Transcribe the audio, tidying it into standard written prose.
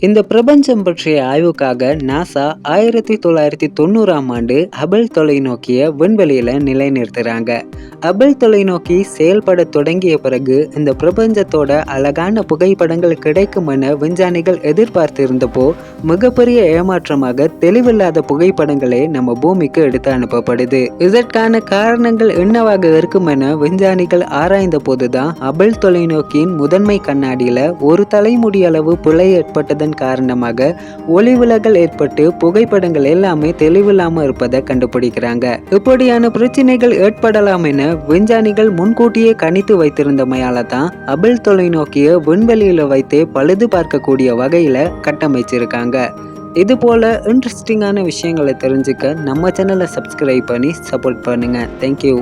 இந்த பிரபஞ்சம் பற்றிய ஆய்வுக்காக நாசா 1990ஆம் ஆண்டு ஹபிள் தொலைநோக்கிய விண்வெளியில நிலைநிறுத்துறாங்க. ஹபிள் தொலைநோக்கி செயல்பட தொடங்கிய பிறகு இந்த பிரபஞ்சத்தோட அழகான புகைப்படங்கள் கிடைக்கும் என விஞ்ஞானிகள் எதிர்பார்த்து இருந்தப்போ மிகப்பெரிய ஏமாற்றமாக தெளிவில்லாத புகைப்படங்களே நம்ம பூமிக்கு எடுத்து அனுப்பப்படுது. இதற்கான காரணங்கள் என்னவாக இருக்கும் என விஞ்ஞானிகள் ஆராய்ந்த போதுதான் ஹபிள் தொலைநோக்கியின் முதன்மை கண்ணாடியில ஒரு தலைமுடி அளவு பிழை ஏற்பட்டதன் காரணமாக ஒளிவிலகல் ஏற்பட்டு புகைப்படங்கள் எல்லாமே தெளிவில்லாம இருப்பதை கண்டுபிடிக்கிறாங்க. இப்படியான பிரச்சனைகள் ஏற்படலாம் என விஞ்ஞானிகள் முன்கூட்டியே கணித்து வைத்திருந்தமையால தான் ஹபிள் தொலைநோக்கிய விண்வெளியில வைத்தே பழுது பார்க்கக்கூடிய வகையில கட்டமைச்சிருக்காங்க. இது போல இன்ட்ரெஸ்டிங்கான விஷயங்களை தெரிஞ்சுக்க நம்ம சேனலை சப்ஸ்கிரைப் பண்ணி சப்போர்ட் பண்ணுங்க. தேங்க்யூ.